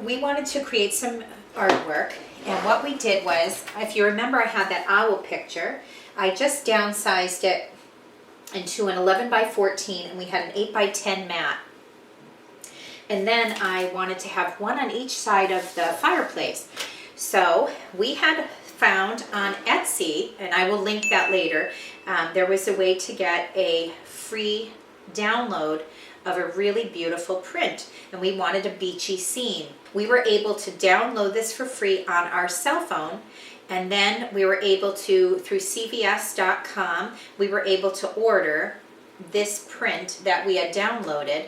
We wanted to create some artwork, and what we did was, if you remember, I had that owl picture. I just downsized it into an 11 by 14, and we had an 8 by 10 mat. And then I wanted to have one on each side of the fireplace. So we had found on Etsy, and I will link that later, there was a way to get a free download of a really beautiful print, and we wanted a beachy scene. We were able to download this for free on our cell phone, and then we were able to, through cvs.com, we were able to order this print that we had downloaded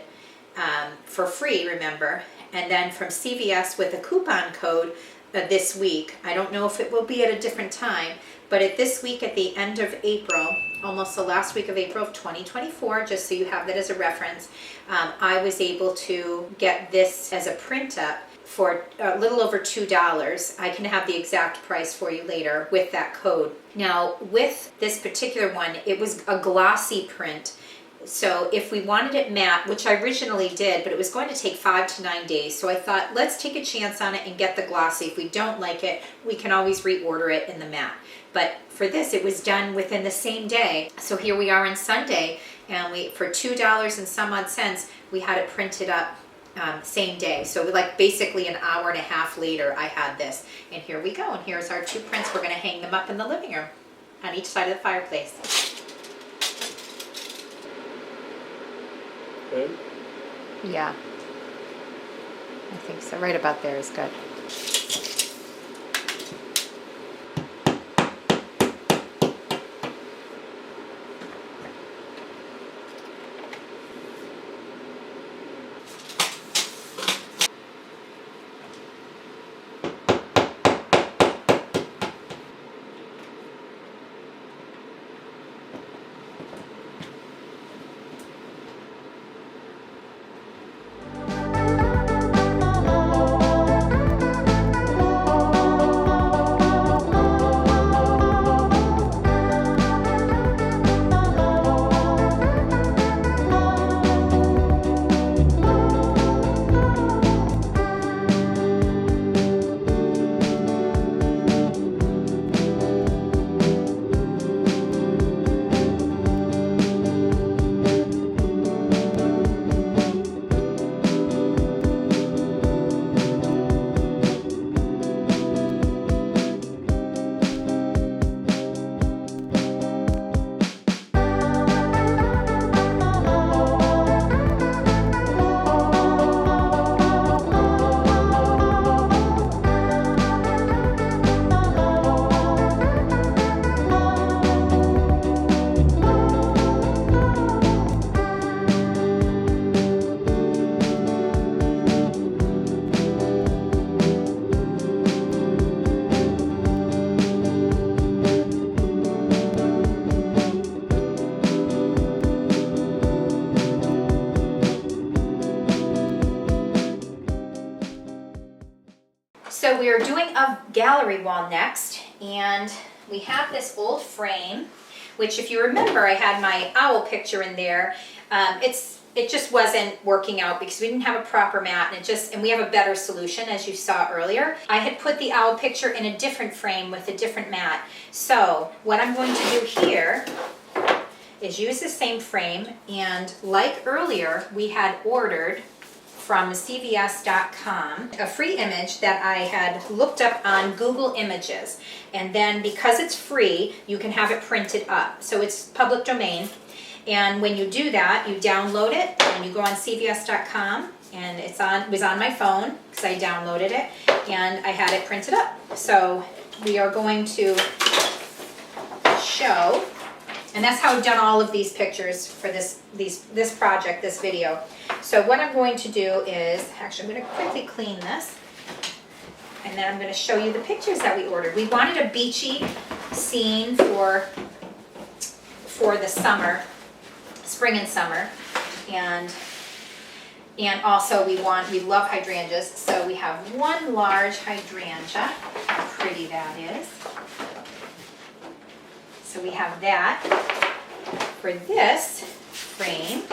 for free, remember, and then from CVS with a coupon code this week. I don't know if it will be at a different time, but at this week at the end of April, almost the last week of April of 2024, just so you have that as a reference, I was able to get this as a print up for a little over $2. I can have the exact price for you later with that code. Now, with this particular one, it was a glossy print. So if we wanted it matte, which I originally did, but it was going to take 5 to 9 days. So I thought, let's take a chance on it and get the glossy. If we don't like it, we can always reorder it in the matte. But for this, it was done within the same day. So here we are on Sunday, and for $2 and some odd cents, we had it printed up same day. So like basically an hour and a half later, I had this. And here we go. And here's our two prints. We're going to hang them up in the living room on each side of the fireplace. Good? Yeah, I think so. Right about there is good. So we are doing a gallery wall next, and we have this old frame, which if you remember, I had my owl picture in there. It's it just wasn't working out because we didn't have a proper mat, and we have a better solution, as you saw earlier. I had put the owl picture in a different frame with a different mat. So what I'm going to do here is use the same frame, and like earlier, we had ordered from cvs.com a free image that I had looked up on Google Images. And then because it's free, you can have it printed up. So it's public domain. And when you do that, you download it and you go on cvs.com, and it was on my phone because I downloaded it and I had it printed up. So we are going to show, and that's how I've done all of these pictures for this project, this video. So what I'm going to do is, actually I'm going to quickly clean this, and then I'm going to show you the pictures that we ordered. We wanted a beachy scene for the summer, spring and summer, and also we love hydrangeas, so we have one large hydrangea. How pretty that is. So we have that for this frame.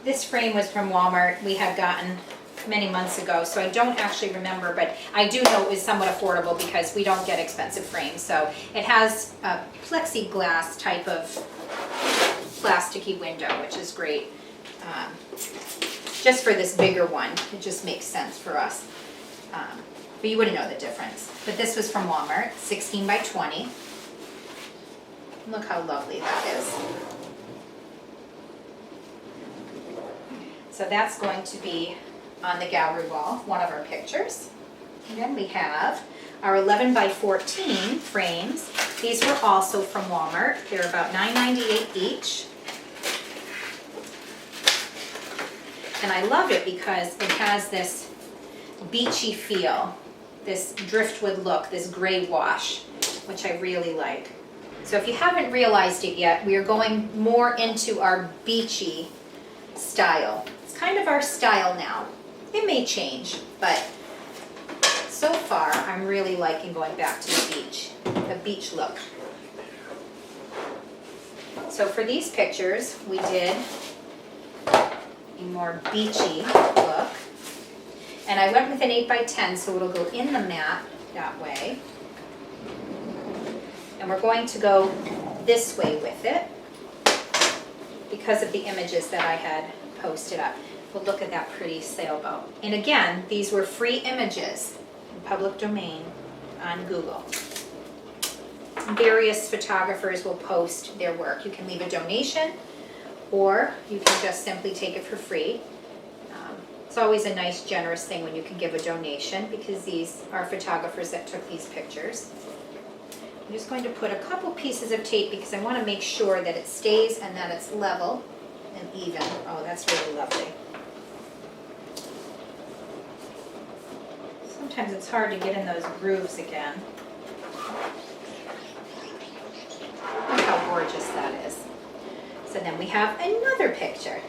This frame was from Walmart. We had gotten many months ago, so I don't actually remember, but I do know it was somewhat affordable because we don't get expensive frames. So it has a plexiglass type of plasticky window, which is great. Just for this bigger one, it just makes sense for us. But you wouldn't know the difference. But this was from Walmart, 16 by 20. Look how lovely that is. So that's going to be on the gallery wall, one of our pictures. And then we have our 11 by 14 frames. These were also from Walmart. They're about $9.98 each. And I love it because it has this beachy feel, this driftwood look, this gray wash, which I really like. So if you haven't realized it yet, we are going more into our beachy style. It's kind of our style now. It may change, but so far I'm really liking going back to the beach look. So for these pictures, we did a more beachy look. And I went with an 8 by 10, so it'll go in the mat that way. And we're going to go this way with it because of the images that I had posted up. But look at that pretty sailboat. And again, these were free images in public domain on Google. Various photographers will post their work. You can leave a donation, or you can just simply take it for free. It's always a nice, generous thing when you can give a donation, because these are photographers that took these pictures. I'm just going to put a couple pieces of tape because I want to make sure that it stays and that it's level and even. Oh, that's really lovely. Sometimes it's hard to get in those grooves again. Look how gorgeous that is. So then we have another picture.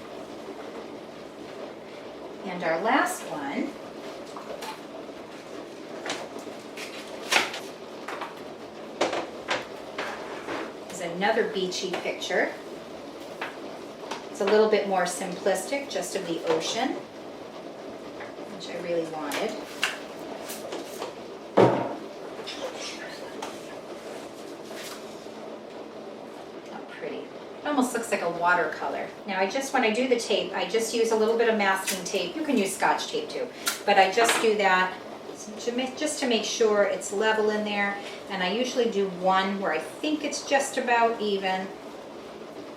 And our last one is another beachy picture. It's a little bit more simplistic, just of the ocean, which I really wanted. Almost looks like a watercolor. Now when I do the tape, I just use a little bit of masking tape. You can use Scotch tape too, but I just do that just to make sure it's level in there. And I usually do one where I think it's just about even.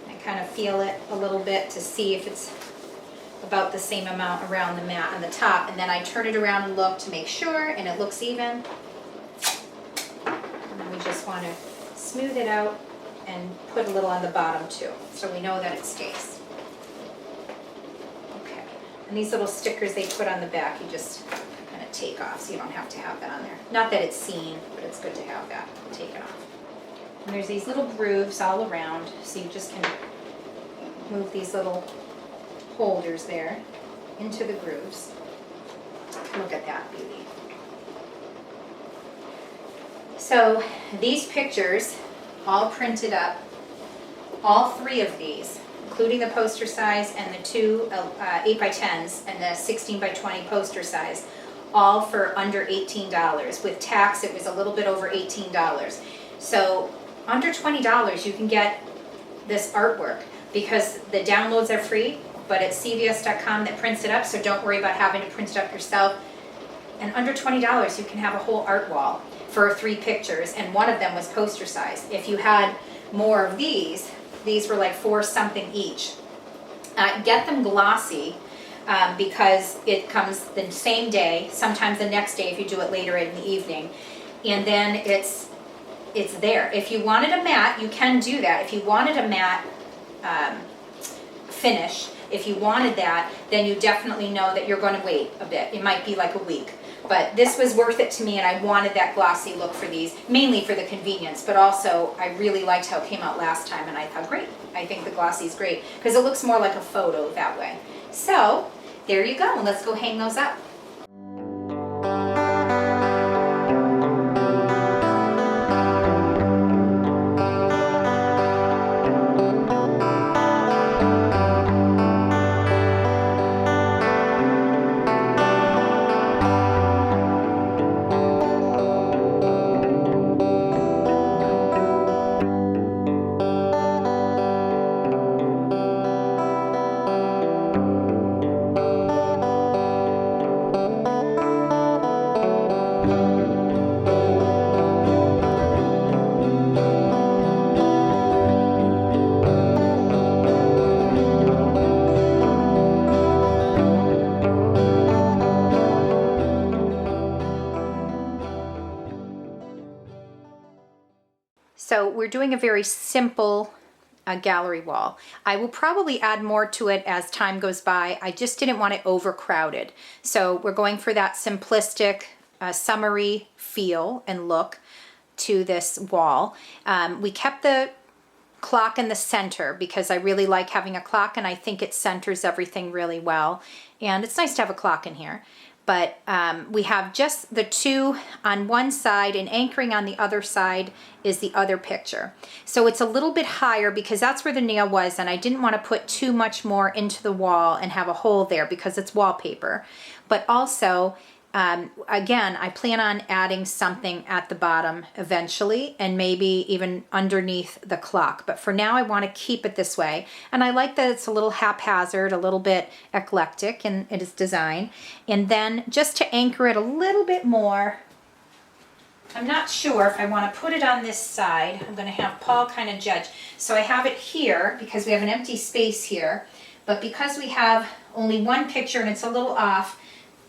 I kind of feel it a little bit to see if it's about the same amount around the mat on the top, and then I turn it around and look to make sure, and it looks even. And then we just want to smooth it out and put a little on the bottom too, so we know that it stays. Okay, and these little stickers they put on the back, you just kind of take off, so you don't have to have that on there. Not that it's seen, but it's good to have that taken off. And there's these little grooves all around, so you just can move these little holders there. into the grooves. Look at that beauty. So these pictures, all printed up, all 3 of these, including the poster size and the 2 8x10s and the 16x20 poster size, all for under $18. With tax, it was a little bit over $18. So under $20, you can get this artwork because the downloads are free, but it's cvs.com that prints it up, so don't worry about having to print it up yourself. And under $20, you can have a whole art wall for 3 pictures, and one of them was poster size. If you had more of these were like 4 something each. Get them glossy because it comes the same day, sometimes the next day if you do it later in the evening, and then it's there. If you wanted a matte, you can do that. If you wanted a matte finish, if you wanted that, then you definitely know that you're going to wait a bit. It might be like a week. But this was worth it to me, and I wanted that glossy look for these, mainly for the convenience, but also I really liked how it came out last time, and I thought, great, I think the glossy is great, because it looks more like a photo that way. So, there you go, and let's go hang those up. So we're doing a very simple gallery wall. I will probably add more to it as time goes by. I just didn't want it overcrowded. So we're going for that simplistic, summery feel and look to this wall. We kept the clock in the center because I really like having a clock, and I think it centers everything really well. And it's nice to have a clock in here. But we have just the 2 on one side, and anchoring on the other side is the other picture. So it's a little bit higher because that's where the nail was, and I didn't want to put too much more into the wall and have a hole there because it's wallpaper. But also, again, I plan on adding something at the bottom eventually, and maybe even underneath the clock. But for now, I want to keep it this way. And I like that it's a little haphazard, a little bit eclectic in its design. And then just to anchor it a little bit more, I'm not sure if I want to put it on this side. I'm going to have Paul kind of judge. So I have it here because we have an empty space here. But because we have only one picture and it's a little off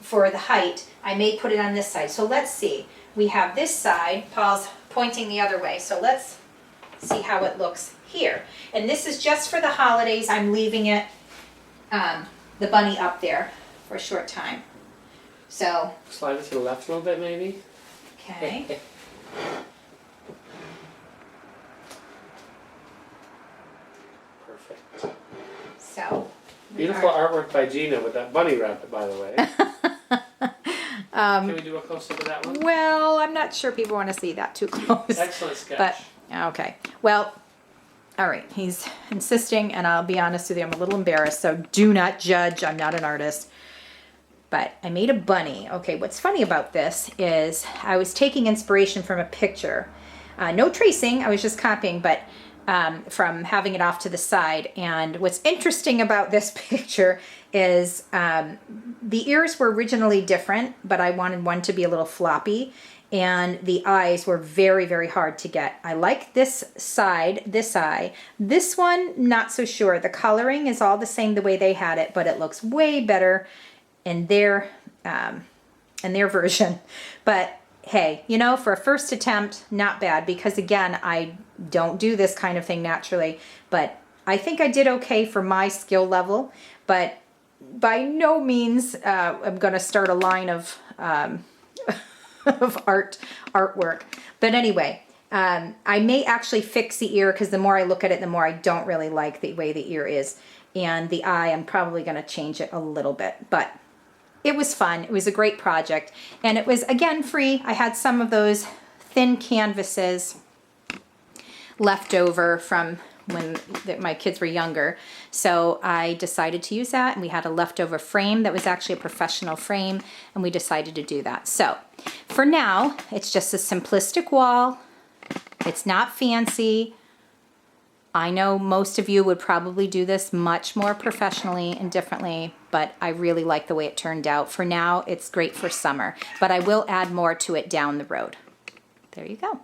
for the height, I may put it on this side. So let's see. We have this side. Paul's pointing the other way. So let's see how it looks here. And this is just for the holidays. I'm leaving it, the bunny up there for a short time. So slide it to the left a little bit, maybe. Okay. Perfect. So beautiful artwork by Gina with that bunny rabbit, by the way. Can we do a close up of that one? Well, I'm not sure people want to see that too close. Excellent sketch. But okay. Well, all right. He's insisting, and I'll be honest with you, I'm a little embarrassed. So do not judge. I'm not an artist. But I made a bunny. Okay, what's funny about this is I was taking inspiration from a picture. No tracing, I was just copying, but from having it off to the side. And what's interesting about this picture is the ears were originally different, but I wanted one to be a little floppy. And the eyes were very, very hard to get. I like this side, this eye. This one, not so sure. The coloring is all the same the way they had it, but it looks way better in their version. But hey, you know, for a first attempt, not bad, because again, I don't do this kind of thing naturally, but I think I did okay for my skill level, but by no means I'm gonna start a line of of artwork. But anyway, I may actually fix the ear, because the more I look at it, the more I don't really like the way the ear is. And the eye, I'm probably going to change it a little bit, but it was fun. It was a great project. And it was, again, free. I had some of those thin canvases left over from when my kids were younger. So I decided to use that, and we had a leftover frame that was actually a professional frame, and we decided to do that. So for now, it's just a simplistic wall. It's not fancy. I know most of you would probably do this much more professionally and differently, but I really like the way it turned out. For now, it's great for summer, but I will add more to it down the road. There you go.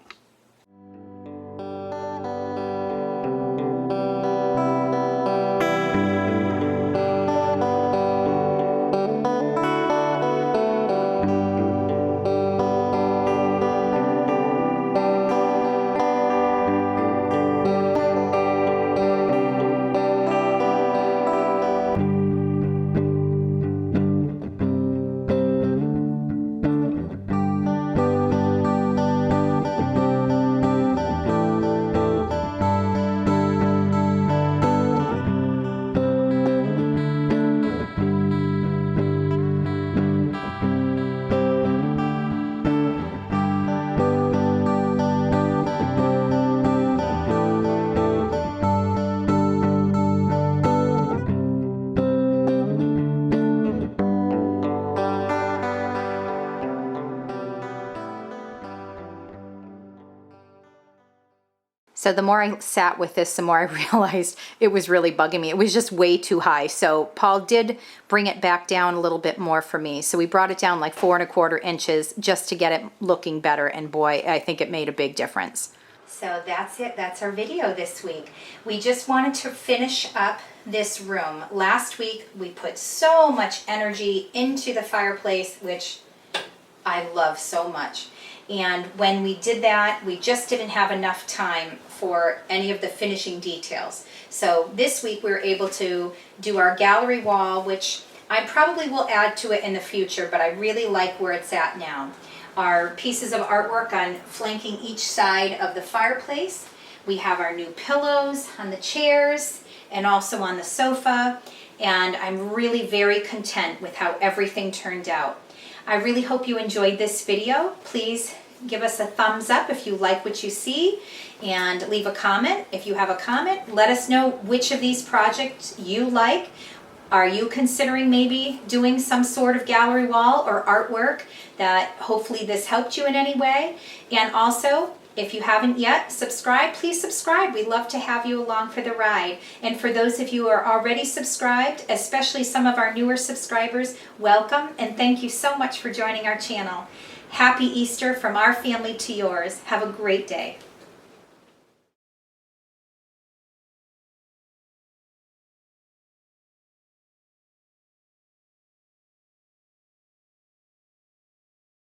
So the more I sat with this, the more I realized it was really bugging me. It was just way too high. So Paul did bring it back down a little bit more for me. So we brought it down like 4¼ inches just to get it looking better. And boy, I think it made a big difference. So that's it. That's our video this week. We just wanted to finish up this room. Last week, we put so much energy into the fireplace, which I love so much. And when we did that, we just didn't have enough time for any of the finishing details. So this week we were able to do our gallery wall, which I probably will add to it in the future, but I really like where it's at now. Our pieces of artwork on flanking each side of the fireplace. We have our new pillows on the chairs and also on the sofa. And I'm really very content with how everything turned out. I really hope you enjoyed this video. Please give us a thumbs up if you like what you see, and leave a comment. If you have a comment, let us know which of these projects you like. Are you considering maybe doing some sort of gallery wall or artwork that hopefully this helped you in any way? And also, if you haven't yet subscribed, please subscribe. We'd love to have you along for the ride. And for those of you who are already subscribed, especially some of our newer subscribers, welcome and thank you so much for joining our channel. Happy Easter from our family to yours. Have a great day.